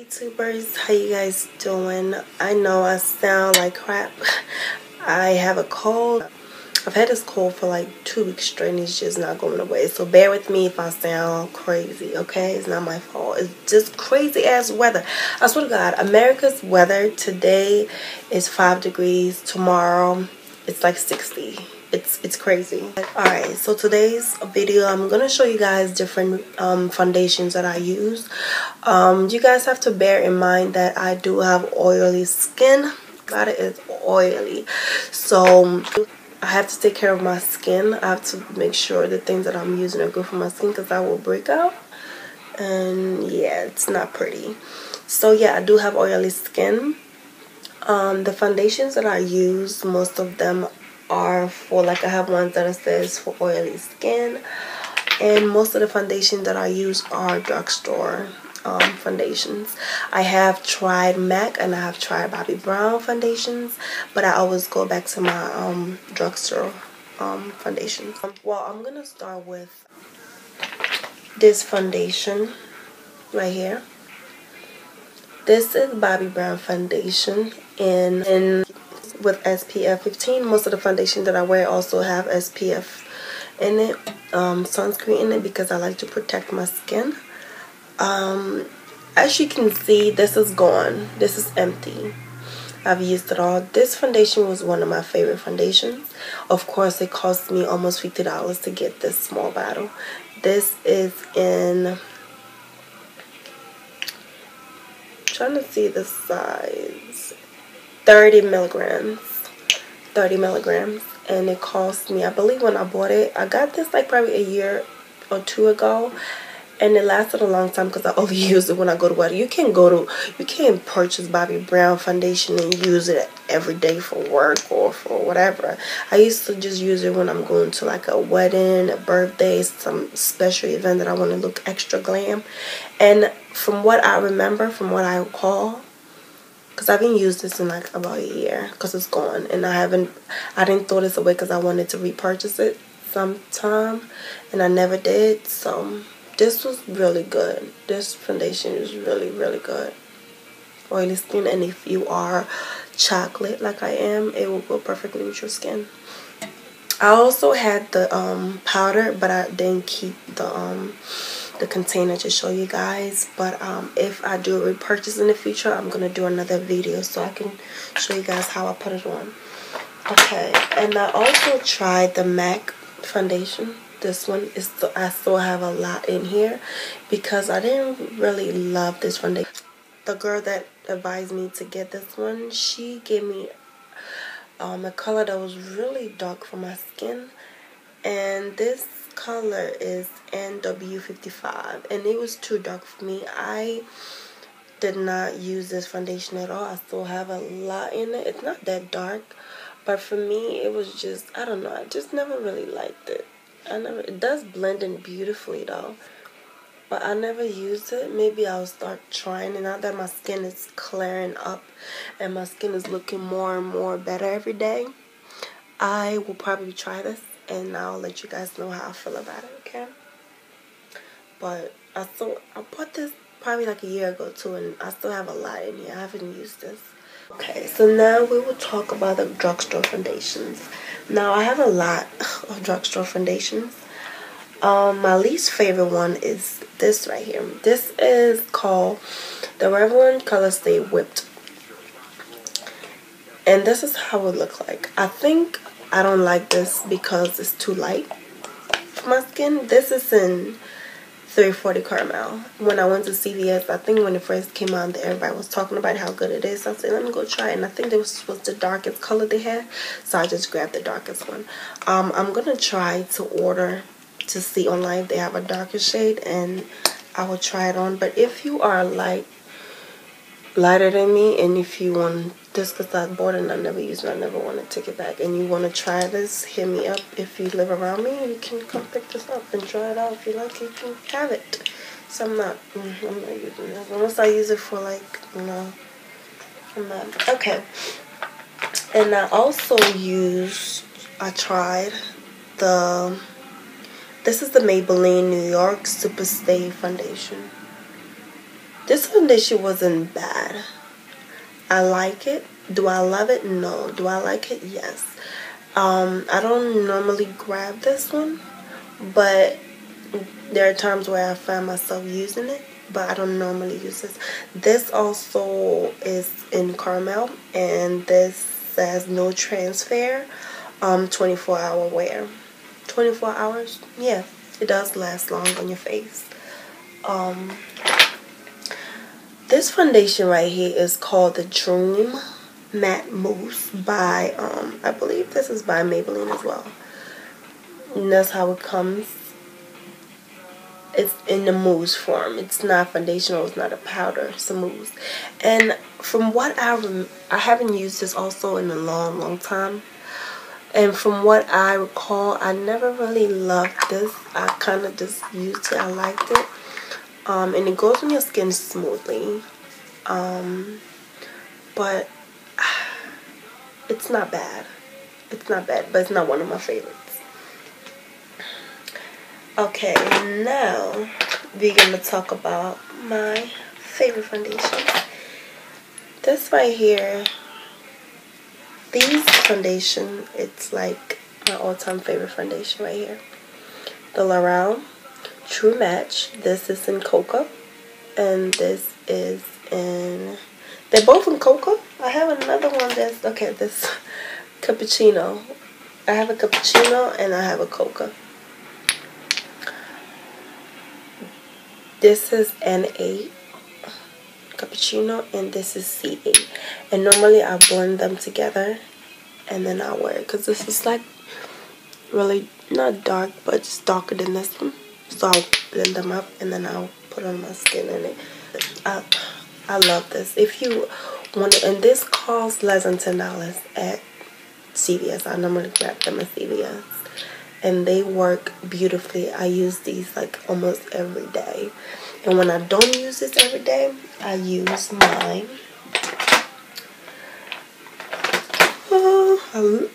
YouTubers, how you guys doing? I know I sound like crap. I have a cold. I've had this cold for like 2 weeks straight and it's just not going away. So bear with me if I sound crazy, okay? It's not my fault. It's just crazy ass weather. I swear to God, America's weather today is 5 degrees. Tomorrow it's like 60. It's crazy. Alright, so today's video I'm gonna show you guys different foundations that I use. You guys have to bear in mind that I do have oily skin. God, it is oily, so I have to take care of my skin. I have to make sure the things that I'm using are good for my skin, because I will break out, and yeah, it's not pretty. So yeah, I do have oily skin. The foundations that I use, most of them are for, like, I have ones that it says for oily skin, and most of the foundations that I use are drugstore foundations. I have tried MAC and I have tried Bobbi Brown foundations, but I always go back to my drugstore foundations. Well, I'm gonna start with this foundation right here. This is Bobbi Brown foundation in with SPF 15. Most of the foundation that I wear also have SPF in it, sunscreen in it, because I like to protect my skin. As you can see, this is gone. This is empty. I've used it all. This foundation was one of my favorite foundations. Of course, it cost me almost $50 to get this small bottle. This is in, trying to see the size, 30 milligrams. 30 milligrams. And it cost me, I believe when I bought it, I got this like probably a year or two ago, and it lasted a long time because I only use it when I go to wedding. You can't purchase Bobbi Brown foundation and use it every day for work or for whatever. I used to just use it when I'm going to like a wedding, a birthday, some special event that I want to look extra glam. And from what I remember, from what I recall, because I haven't used this in like about a year because it's gone, and I didn't throw this away because I wanted to repurchase it sometime, and I never did. So this was really good. This foundation is really, really good. Oily skin, and if you are chocolate like I am, it will go perfectly with your skin. I also had the powder, but I didn't keep the container to show you guys. But if I do repurchase in the future, I'm gonna do another video so I can show you guys how I put it on. Okay, and I also tried the MAC foundation. This one is I still have a lot in here because I didn't really love this foundation. The girl that advised me to get this one, she gave me a color that was really dark for my skin, and this color is NW55, and it was too dark for me. I did not use this foundation at all. I still have a lot in it. It's not that dark, but for me it was just, I don't know, I just never really liked it. It does blend in beautifully though, but I never used it. Maybe I'll start trying it now that my skin is clearing up and my skin is looking more and more better every day. I will probably try this and I'll let you guys know how I feel about it, okay? But I bought this probably like a year ago too, and I still have a lot in here. I haven't used this. Okay, so now we will talk about the drugstore foundations. Now I have a lot of drugstore foundations. My least favorite one is this right here. This is called the Revlon Colorstay Whipped, and this is how it looks like. I think I don't like this because it's too light for my skin. This is in 340 caramel. When I went to CVS, I think when it first came out, everybody was talking about how good it is. So I said, let me go try it. And I think this was the darkest color they had, so I just grabbed the darkest one. I'm gonna try to order to see online if they have a darker shade, and I will try it on. But if you are lighter than me, and if you want this, because I bought it and I never used it, I never want to take it back, and you want to try this, hit me up. If you live around me, you can come pick this up and try it out. If you like it, you can have it. So I'm not using this unless I use it for, like, you know, I'm not. Okay, and I also tried this is the Maybelline New York Super Stay foundation. This foundation wasn't bad. I like it. Do I love it? No. Do I like it? Yes. I don't normally grab this one, but there are times where I find myself using it, but I don't normally use this. This also is in caramel, and this says no transfer, 24-hour wear. 24 hours? Yeah, it does last long on your face. This foundation right here is called the Dream Matte Mousse by, I believe this is by Maybelline as well. And that's how it comes. It's in the mousse form. It's not foundation, or it's not a powder. It's a mousse. And from what I haven't used this also in a long time. And from what I recall, I never really loved this. I kind of just used it. I liked it. And it goes on your skin smoothly. But it's not bad. It's not bad, but it's not one of my favorites. Okay, now we're going to talk about my favorite foundation. This right here, these foundation, it's like my all-time favorite foundation right here. The L'Oreal True Match. This is in Cocoa, and this is in, they're both in Cocoa. I have another one that's, okay, this cappuccino. I have a cappuccino and I have a Cocoa. This is N8 cappuccino, and this is C8. And normally I blend them together and then I wear it, because this is like really not dark, but just darker than this one. So I'll blend them up and then I'll put on my skin in it. I love this. If you want it, and this costs less than $10 at CVS. I normally grab them at CVS. And they work beautifully. I use these like almost every day. And when I don't use this every day, I use mine.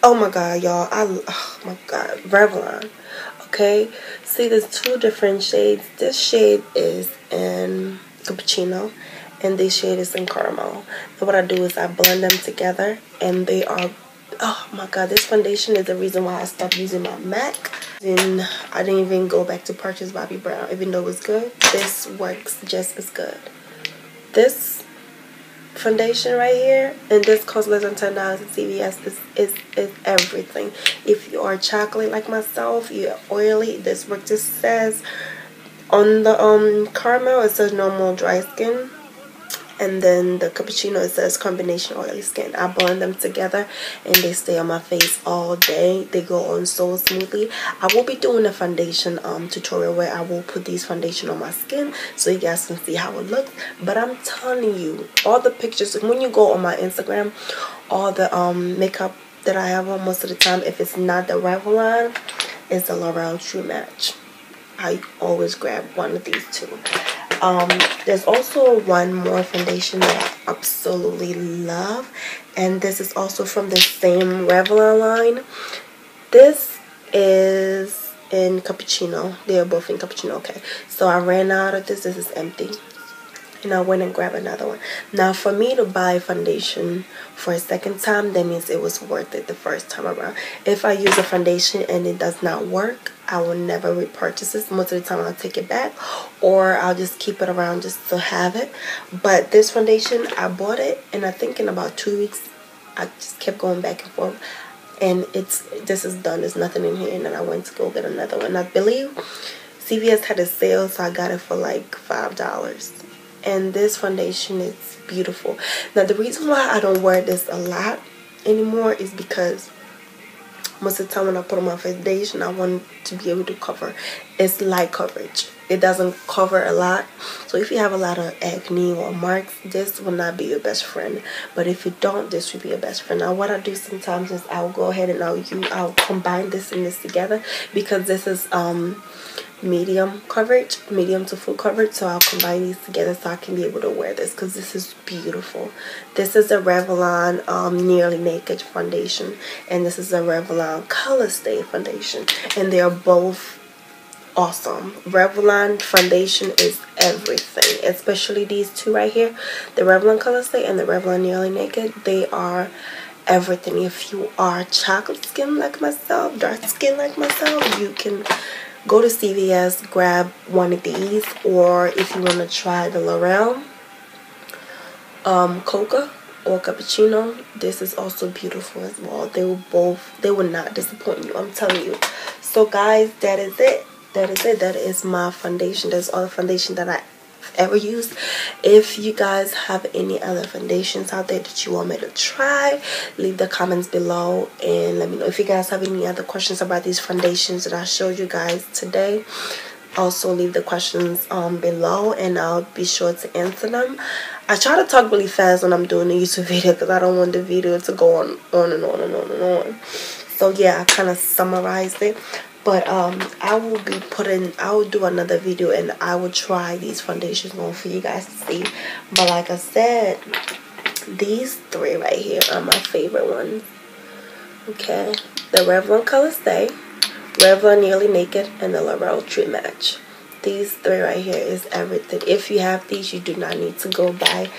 Oh my god, y'all. Oh my god. Revlon. Okay. See, there's two different shades. This shade is in cappuccino, and this shade is in caramel. And what I do is I blend them together, and they are, oh my god, this foundation is the reason why I stopped using my MAC. And I didn't even go back to purchase Bobbi Brown, even though it was good. This works just as good. This foundation right here, and this costs less than $10 at CVS, is everything. If you are chocolate like myself, you're oily, this works. This says on the caramel, it says normal dry skin, and then the cappuccino, it says combination oily skin. I blend them together and they stay on my face all day. They go on so smoothly. I will be doing a foundation tutorial where I will put these foundation on my skin so you guys can see how it looks. But I'm telling you, all the pictures, when you go on my Instagram, all the makeup that I have on most of the time, if it's not the Revlon, it's the L'Oreal True Match. I always grab one of these two. There's also one more foundation that I absolutely love, and this is also from the same Revlon line. This is in cappuccino. They are both in cappuccino. Okay, so I ran out of this. This is empty, and I went and grabbed another one. Now, for me to buy foundation for a second time, that means it was worth it the first time around. If I use a foundation and it does not work, I will never repurchase this. Most of the time I'll take it back, or I'll just keep it around just to have it. But this foundation, I bought it, and I think in about 2 weeks I just kept going back and forth, and this is done. There's nothing in here. And then I went to go get another one. I believe CVS had a sale, so I got it for like $5. And this foundation is beautiful. Now, the reason why I don't wear this a lot anymore is because most of the time when I put on my foundation, I want to be able to cover. It's light coverage. It doesn't cover a lot. So if you have a lot of acne or marks, this will not be your best friend. But if you don't, this will be your best friend. Now, what I do sometimes is I'll go ahead and I'll combine this and this together, because this is medium coverage, medium to full coverage. So I'll combine these together so I can be able to wear this, because this is beautiful. This is a Revlon Nearly Naked foundation, and this is a Revlon Colorstay foundation, and they are both awesome. Revlon foundation is everything, especially these two right here, the Revlon Colorstay and the Revlon Nearly Naked. They are everything. If you are chocolate skin like myself, dark skin like myself, you can go to CVS, grab one of these, or if you want to try the L'Oreal Coca or Cappuccino, this is also beautiful as well. They will not disappoint you, I'm telling you. So guys, that is it. That is my foundation. That's all the foundation that I ever used. If you guys have any other foundations out there that you want me to try, leave the comments below and let me know. If you guys have any other questions about these foundations that I showed you guys today, also leave the questions below and I'll be sure to answer them. I try to talk really fast when I'm doing a YouTube video because I don't want the video to go on and on and on and on. So yeah, I kind of summarized it. But I will do another video and I will try these foundations on for you guys to see. But like I said, these three right here are my favorite ones. Okay, the Revlon Colorstay, Revlon Nearly Naked, and the L'Oreal True Match. These three right here is everything. If you have these, you do not need to go buy.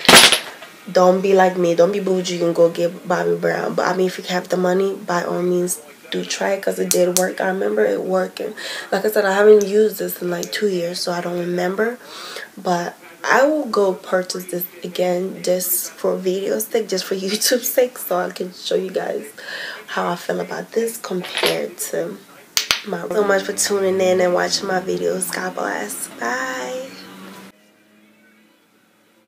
Don't be like me. Don't be bougie and go get Bobbi Brown. But I mean, if you have the money, by all means, do try it because it did work. I remember it working. Like I said, I haven't used this in like 2 years, so I don't remember. But I will go purchase this again just for video's sake, just for YouTube's sake, so I can show you guys how I feel about this compared to my. So much for tuning in and watching my videos. God bless. Bye.